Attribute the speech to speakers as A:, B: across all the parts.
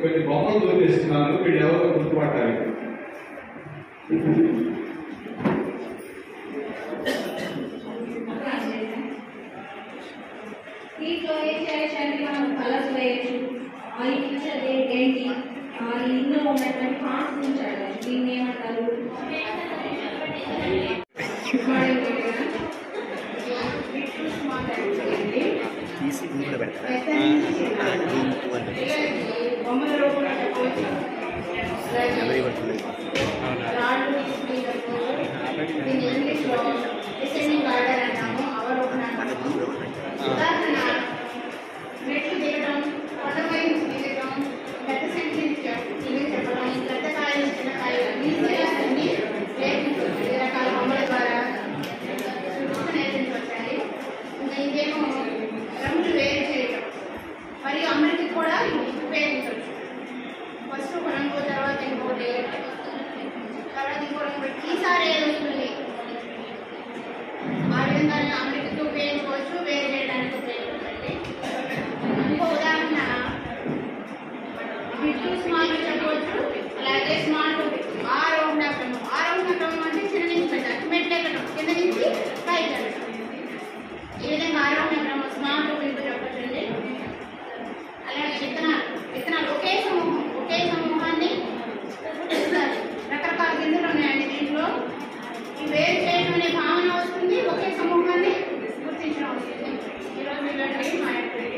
A: కొన్ని బొమ్మలు చూపిస్తున్నాను, వీళ్ళు ఎవరో గుర్తుపట్టాలి.
B: దీంట్లో ఏం చేయొచ్చంటే మనం కలర్స్ వేయచ్చు. ఈ పిక్చర్ ఏంటి, ఇందులో ఉన్నటువంటి పార్ట్స్ ఉంచాలి. దీన్ని ఏమంటారు? బొమ్మల రూపంలో చెప్పవచ్చు. రాళ్ళు దీన్ని ఇంగ్లీష్లో డిసెండింగ్ ఆర్డర్ అంటాము, అవరోహణ. ఉదాహరణ, మెట్లు దిగడం, కొండపై నుంచి దిగడం, పెద్ద సంఖ్య ఇవి చెప్పడం, పెద్ద కాయలు చిన్న కాయలు అన్ని నేర్పించవచ్చు. ఈ రకాల బొమ్మల ద్వారా నేర్పించవచ్చాలి. ఇంకా ఇంకేమో రంగులు వేరు చేయడం మరియు అమరికి కూడా ఉపయోగించవచ్చు. ఫస్ట్ ఒక రంగు, తర్వాత ఇంకోటి, తర్వాత ఇంకో రంగు పెట్టి ఈసారి ఏది వస్తుంది ఆ విధంగా అమరికతో ఉపయోగించుకోవచ్చు, వేరు చేయడానికి ఉపయోగించండి. ఇంకో ఉదాహరణ బిట్టు స్మార్ట్ చెప్పవచ్చు. అలాగే స్మార్ట్ ఆరోహణ క్రమం. ఆరోహణ క్రమం అంటే చిన్న నుంచి పెట్టాలి, మెట్లు ఎక్కడం, కింద నుంచి పైకి వెళ్ళడం. ఈ విధంగా ఆరోహణ క్రమం స్మార్ట్ బిట్టు చెప్పచ్చండి. అలాగే విత్తనాలు ఒకే సమూహాన్ని రకరకాల గింజలు ఉన్నాయండి. దీంట్లో ఈ వేరు చేయడం అనే భావన వస్తుంది, ఒకే సమూహాన్ని గుర్తించడం వస్తుంది. ఈరోజు ఇలాంటి మా యాక్టివిటీ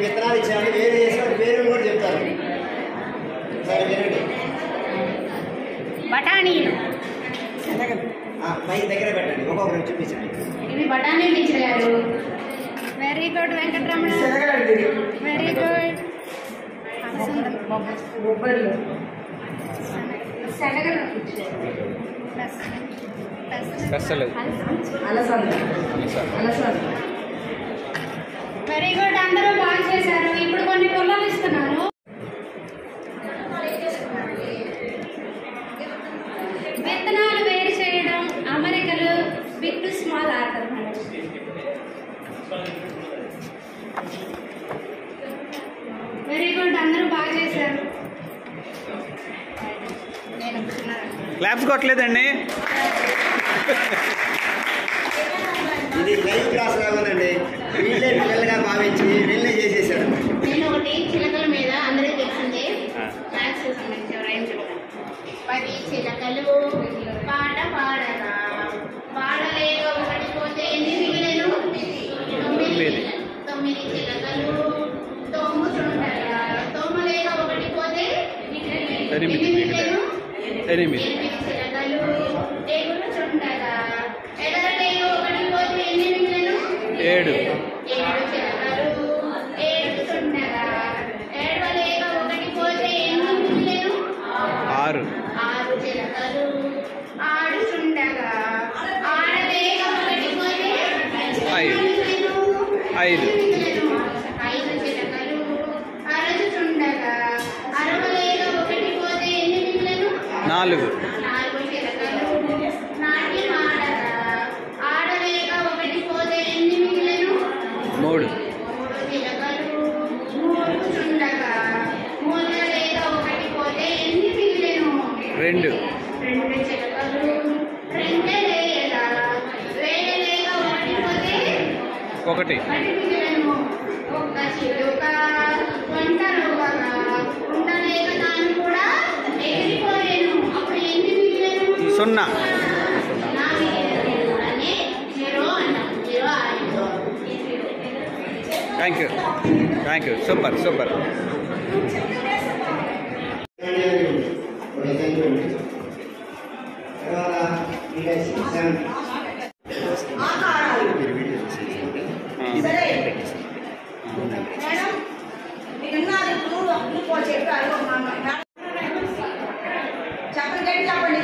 C: విత్తనాలు ఇచ్చాను, వేరు చేసి వాటి పేరు కూడా చెప్తారు. సరే వినండి.
B: బఠానీలు.
C: మైక్ దగ్గర పెట్టండి, ఒక్కొక్కరు చూపించండి.
B: ఇవి బఠానీలు టీచర్ గారు. Very good Venkataramana. Very good.
D: బొబ్బర్లు,
B: శనగలు.
D: అలసంద.
B: వెరీ గుడ్, అందరూ బాగా చేశారు. ఇప్పుడు కొన్ని పొలాలు ఇస్తున్నాను. విత్తనాలు వేరు చేయడం, అమరికలు, big to small order. Very good, అందరూ బాగా చేశారు.
E: క్లాప్స్ కొట్టలేదండి.
C: ఇది లైవ్ క్లాస్ లాగుందండి. వీళ్ళే పిల్లలుగా భావించి వీళ్ళే చేసేసారు.
B: నేను ఒకటి చిలకల మీద అందరికీ తెలిసిందే మ్యాథ్స్ సంబంధించి రైమ్ చెప్తాను. 10 చిలకలు పాట పాడగా పాడలేక ఒకటి పోతే ఎన్ని మిగిలేను? 9 చిలకలు తోముతుండగా తోమలేక ఒకటి పోతే ఎన్ని మిగిలేను? 8 చిలకలు ఎగురుచుండగా ఎగరలేక ఒకటి పోతే ఎన్ని మిగిలేను? 7 చిలకలు ఏడుచుండగా ఏడవలేక ఒకటి పోతే ఎన్ని మిగిలేను? 6 చిలకలు ఆడుచుండగా ఆడలేక ఒకటి పోతే 5 చిలకలు అరచుచుండగా అరవలేక ఒకటి పోతే ఎన్ని మిగిలేను? 4 చిలకలు నాట్యం ఆడగా ఆడలేక ఒకటి పోతే ఎన్ని మిగిలేను? 3 చిలకలు మూడుచుండగా మూడలేక ఒకటి పోతే ఎన్ని మిగిలేను? 2 చిలకలు రెండే లేయగా వేయలేక ఒకటి పోతే 1 మిగిలేను. ఒక్క చిలుక ఒంటరుగా ఉండలేక తాను కూడా ఎగిరిపోయాను. అప్పుడు ఎన్ని మిగిలేను? 0 అని 0 అన్నాం. 0 ఆడిందో.
E: Thank you. సూపర్.
D: మేడం మీకు ఉన్నది చెప్పారు. చెప్పండి.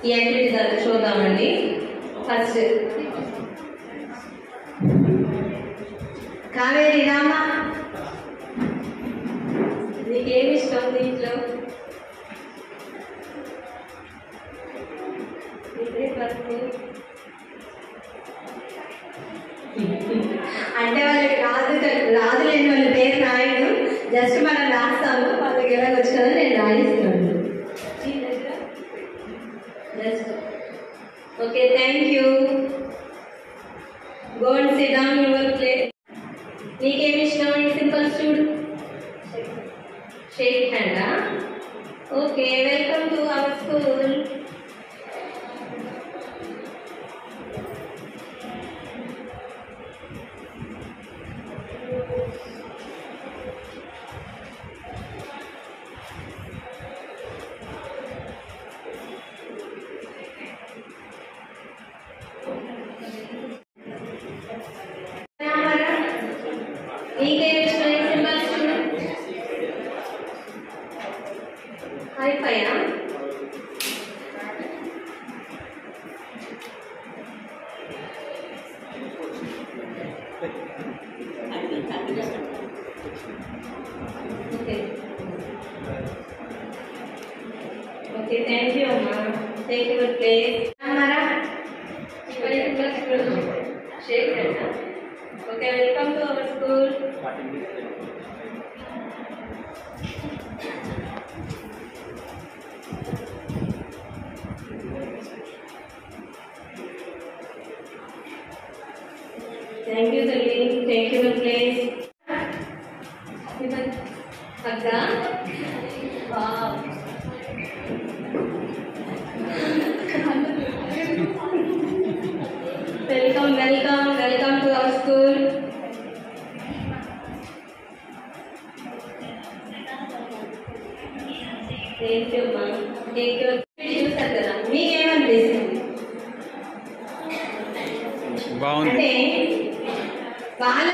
D: ఈ యాక్టివిటీస్ చూద్దామండి. ఫస్ట్ కావేరి రామ, నీకేమి ఇష్టం దీంట్లో? అంటే వాళ్ళకి రాదులేని వాళ్ళ పేరు రాయను, జస్ట్ మనం రాస్తాము. వాళ్ళకి ఎలా వచ్చిందో నేను రాయిస్తున్నాను. Just okay, thank you. Go and sit down your place. నీకేమి ఇష్టం? సింపుల్ చూడు. షేక్ హ్యాండా? Okay, welcome to our school. నీకేమి ఇష్టం? సింపుల్ చూడు. హైఫైయా? ఓకే, థ్యాంక్ యూ అమ్మా. Take your place. అమ్మారా shake hand. Okay, welcome to our school. Thank you తల్లి. Take your place. Welcome to our school. చూస్తారు కదా, మీకేమనిపిస్తుంది?
E: బాగుంది.
D: అంటే వాళ్ళ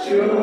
C: Shoo,